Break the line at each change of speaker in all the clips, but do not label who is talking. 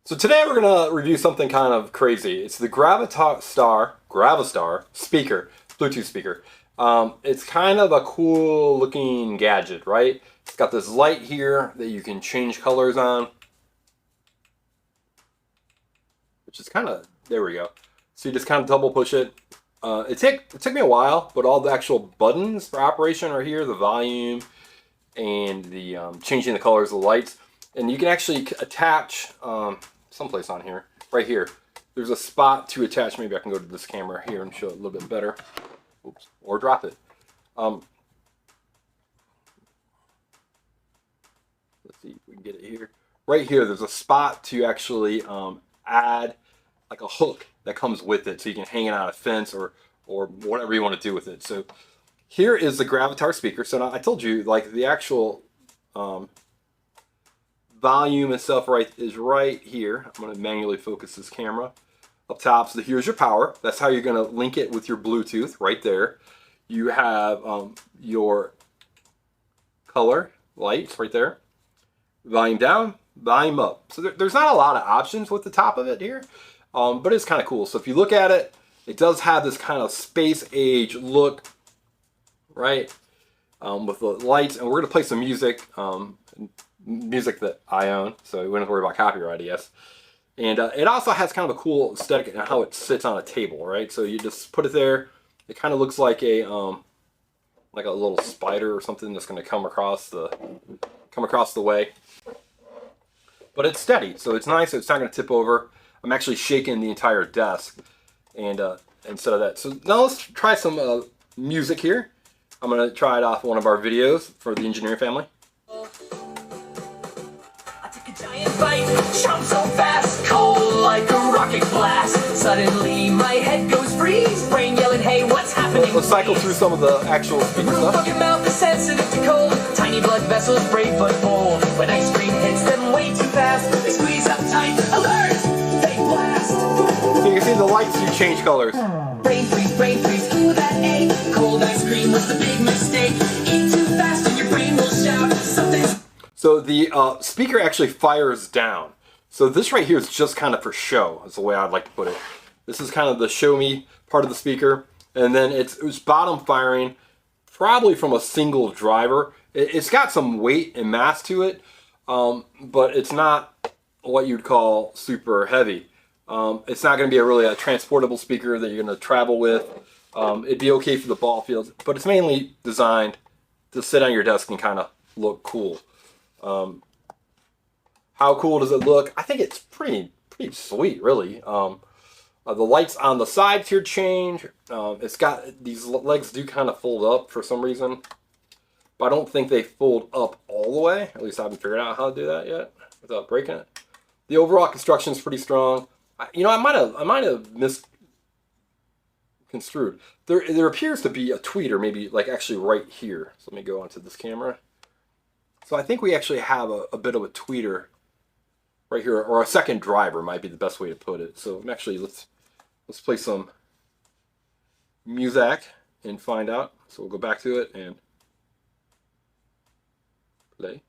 So today we're going to review something kind of crazy. It's the Gravastar speaker, Bluetooth speaker. It's kind of a cool looking gadget, right? It's got this light here that you can change colors on. Which is kind of, there we go. So you just kind of double push it. It took me a while, but all the actual buttons for operation are here. The volume and the changing the colors of the lights. And you can actually attach someplace on here, right here. There's a spot to attach. Maybe I can go to this camera here and show it a little bit better. Oops, or drop it. Let's see if we can get it here. Right here, there's a spot to actually add like a hook that comes with it, so you can hang it on a fence or whatever you want to do with it. So here is the Gravastar speaker. So now I told you, like, the actual volume and stuff is right here. I'm going to manually focus this camera up top. So here's your power. That's how you're going to link it with your Bluetooth right there. You have your color lights right there. Volume down, volume up. So there's not a lot of options with the top of it here, but it's kind of cool. So if you look at it, it does have this kind of space age look, right? With the lights, and we're going to play some music. Music that I own, so we wouldn't worry about copyright, I guess. And it also has kind of a cool aesthetic in how it sits on a table, right? So you just put it there. It kind of looks like a little spider or something that's going to come across the way. But it's steady, so it's nice. It's not going to tip over. I'm actually shaking the entire desk, and instead of that. So now let's try some music here. I'm going to try it off one of our videos for the engineering family.
Fight, jump so fast, cold like a rocket blast. Suddenly my head goes freeze, brain yelling, hey, what's happening?
Let's cycle through some of the actual speaker stuff.
Roof of your mouth is sensitive to cold, tiny blood vessels brave but bold. When ice cream hits them way too fast, they squeeze up tight, alert, they blast.
So you can see the lights do change colors.
Brain freeze, ooh that ache. Cold ice cream was the big mistake. Eat too fast and your brain will shout, something's...
So the speaker actually fires down. So this right here is just kind of for show, is the way I'd like to put it. This is kind of the show me part of the speaker. And then it's bottom firing, probably from a single driver. It's got some weight and mass to it, but it's not what you'd call super heavy. It's not going to be really a transportable speaker that you're going to travel with. It'd be okay for the ball fields, but it's mainly designed to sit on your desk and kind of look cool. How cool does it look? I think it's pretty sweet, really. The lights on the sides here change. It's got, these legs do kind of fold up for some reason, but I don't think they fold up all the way. At least I haven't figured out how to do that yet without breaking it. The overall construction is pretty strong. You know, I might have misconstrued. There appears to be a tweeter, maybe like actually right here. So let me go onto this camera. So I think we actually have a bit of a tweeter right here, or a second driver might be the best way to put it. So actually, let's play some music and find out. So we'll go back to it and play.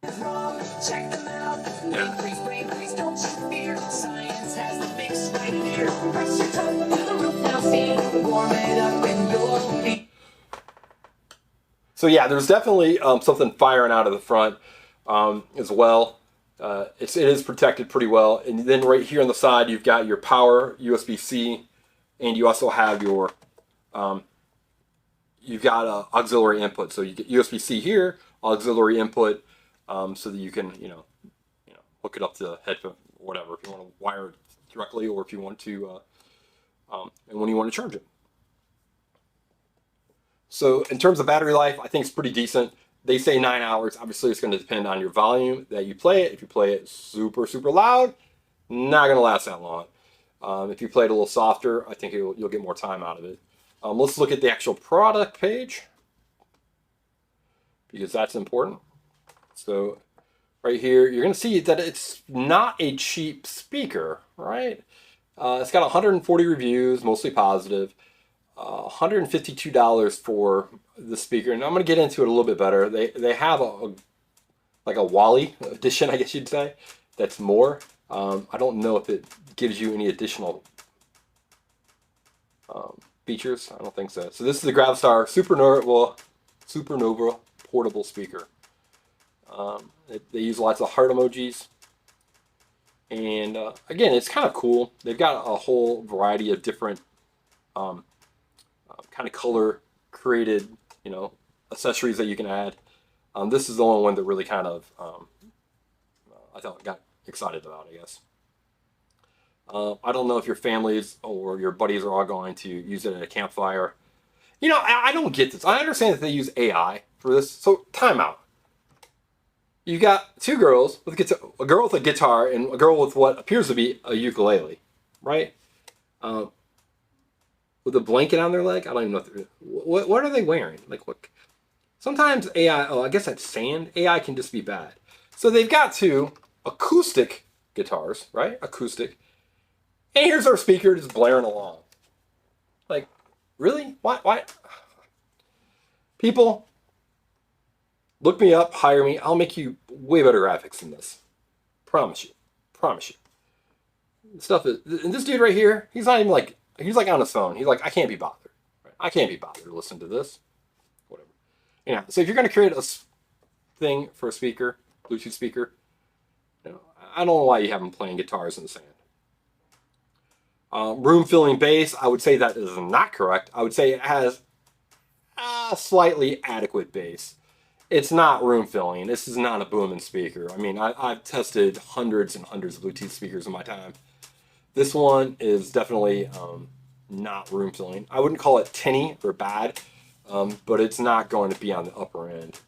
Check them out. Brain freeze, don't you fear. Science has the fix right here. Press your tongue to the roof now, see. Warm it up and you'll be.
So yeah, there's definitely something firing out of the front as well. It is protected pretty well. And then right here on the side, you've got your power USB-C, and you also have your you've got auxiliary input. So you get USB-C here, auxiliary input, so that you can hook it up to the headphone or whatever, if you want to wire it directly, or if you want to and when you want to charge it. So in terms of battery life, I think it's pretty decent. They say 9 hours. Obviously, it's going to depend on your volume that you play it. If you play it super loud, not going to last that long. If you play it a little softer, I think you'll get more time out of it. Let's look at the actual product page, because that's important. So right here, you're going to see that it's not a cheap speaker, right? It's got 140 reviews, mostly positive. $152 for the speaker, and I'm going to get into it a little bit better. They have like a Wally edition, I guess you'd say, that's more. I don't know if it gives you any additional features. I don't think so. So this is the Gravastar Supernova portable speaker. They use lots of heart emojis. And again, it's kind of cool. They've got a whole variety of different kind of color created, accessories that you can add. This is the only one that really kind of I got excited about, I guess. I don't know if your families or your buddies are all going to use it at a campfire. I don't get this. I understand that they use AI for this. So time out. You got two girls with a girl with a guitar and a girl with what appears to be a ukulele, right? With a blanket on their leg. I don't even know what are they wearing. Like what? Sometimes AI. Oh, I guess that's sand. AI can just be bad. So they've got two acoustic guitars, right? Acoustic. And here's our speaker just blaring along. Like, really? Why? People, look me up, hire me. I'll make you way better graphics than this. Promise you. Promise you. Stuff is, and this dude right here, he's not even like, he's like on his phone. He's like, I can't be bothered. Right? I can't be bothered to listen to this. Whatever. Yeah. So if you're going to create a thing for a speaker, Bluetooth speaker, I don't know why you have them playing guitars in the sand. Room filling bass, I would say that is not correct. I would say it has a slightly adequate bass. It's not room filling. This is not a booming speaker. I mean, I've tested hundreds and hundreds of Bluetooth speakers in my time. This one is definitely not room filling. I wouldn't call it tinny or bad, but it's not going to be on the upper end.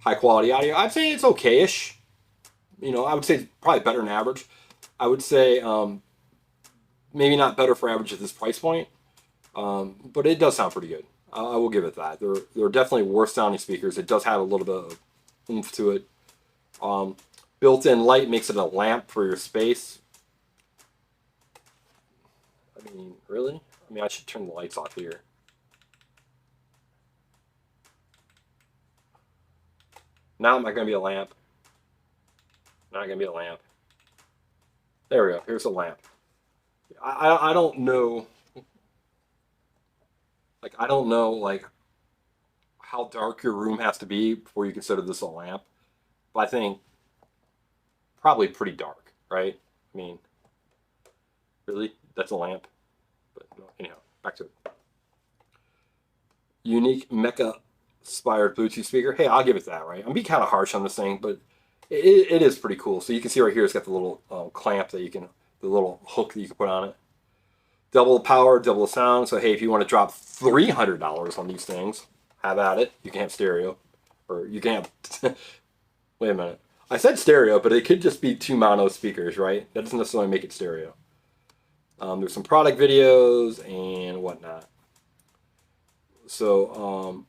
High quality audio, I'd say it's okay-ish. I would say it's probably better than average. I would say maybe not better for average at this price point, but it does sound pretty good. I will give it that. They're definitely worth sounding speakers. It does have a little bit of oomph to it. Built-in light makes it a lamp for your space. I mean, really? I mean, I should turn the lights off here. Now am I going to be a lamp? Not going to be a lamp. There we go. Here's a lamp. I don't know. I don't know, how dark your room has to be before you consider this a lamp. But I think probably pretty dark, right? I mean, really? That's a lamp? But no, anyhow, back to it. Unique mecha-inspired Bluetooth speaker. Hey, I'll give it that, right? I'm being kind of harsh on this thing, but it is pretty cool. So you can see right here, it's got the little clamp that you can, the little hook that you can put on it. Double power, double sound. So hey, if you want to drop $300 on these things, have at it. You can have stereo, or you can have. Wait a minute. I said stereo, but it could just be two mono speakers, right? That doesn't necessarily make it stereo. There's some product videos and whatnot. So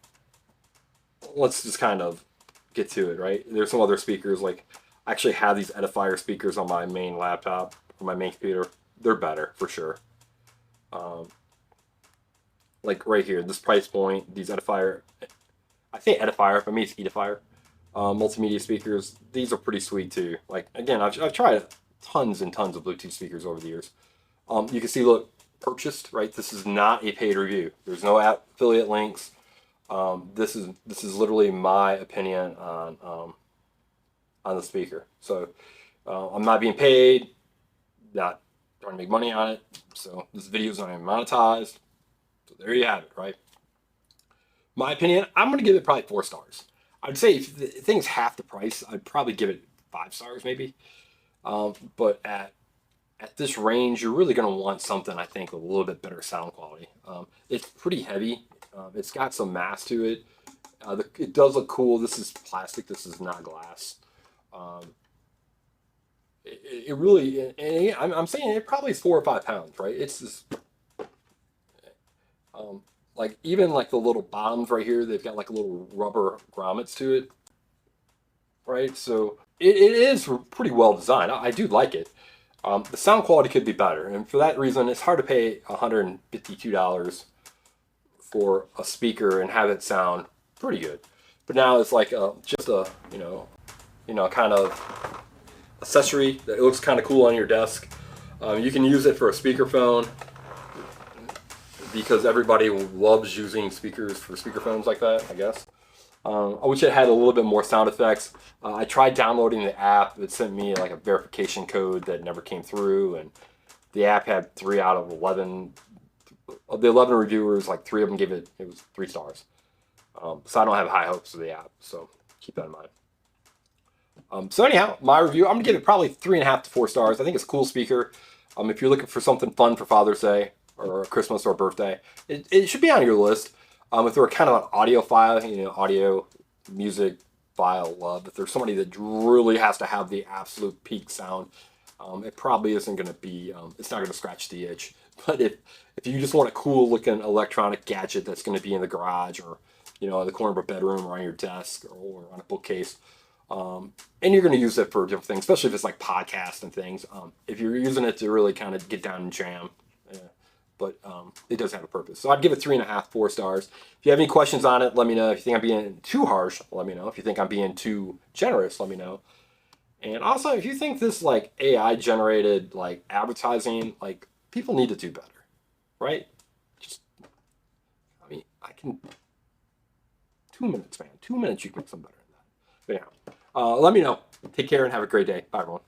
let's just kind of get to it, right? There's some other speakers. I actually have these Edifier speakers on my main laptop or my main computer. They're better for sure. Right here, this price point, these Edifier, I say Edifier, for me it's Edifier, multimedia speakers, these are pretty sweet too. Again, I've tried tons and tons of Bluetooth speakers over the years. You can see, look, purchased, right? This is not a paid review. There's no affiliate links. This is literally my opinion on the speaker. So I'm not being paid, not trying to make money on it. So this video is not even monetized. So there you have it, right? My opinion, I'm going to give it probably 4 stars. I'd say if the thing's half the price, I'd probably give it 5 stars maybe. But at this range, you're really going to want something, I think, with a little bit better sound quality. It's pretty heavy. It's got some mass to it. It does look cool. This is plastic. This is not glass. It really, and I'm saying it probably is 4 or 5 pounds, right? It's just, even the little bottoms right here, they've got little rubber grommets to it, right? So it is pretty well designed. I do like it. The sound quality could be better, and for that reason, it's hard to pay $152 for a speaker and have it sound pretty good. But now it's just a kind of accessory that looks kind of cool on your desk. You can use it for a speakerphone because everybody loves using speakers for speakerphones like that, I guess. I wish it had a little bit more sound effects. I tried downloading the app. It sent me like a verification code that never came through, and the app had 3 out of 11. Of the 11 reviewers, like 3 of them gave it was 3 stars. So I don't have high hopes of the app. So keep that in mind. So anyhow, my review, I'm gonna give it probably 3.5 to 4 stars. I think it's a cool speaker. If you're looking for something fun for Father's Day or Christmas or birthday, it should be on your list. If they're kind of an audiophile, audio, music file love, if there's somebody that really has to have the absolute peak sound, it probably isn't going to be, it's not going to scratch the itch. But if you just want a cool looking electronic gadget that's going to be in the garage or, in the corner of a bedroom or on your desk or on a bookcase, and you're going to use it for different things, especially if it's like podcasts and things. If you're using it to really kind of get down and jam, but it does have a purpose. So I'd give it 3.5, 4 stars. If you have any questions on it, let me know. If you think I'm being too harsh, let me know. If you think I'm being too generous, let me know. And also, if you think this like AI generated like advertising, like people need to do better, right? I can 2 minutes, man. 2 minutes, you can make something better than that. But anyhow, let me know. Take care and have a great day. Bye, everyone.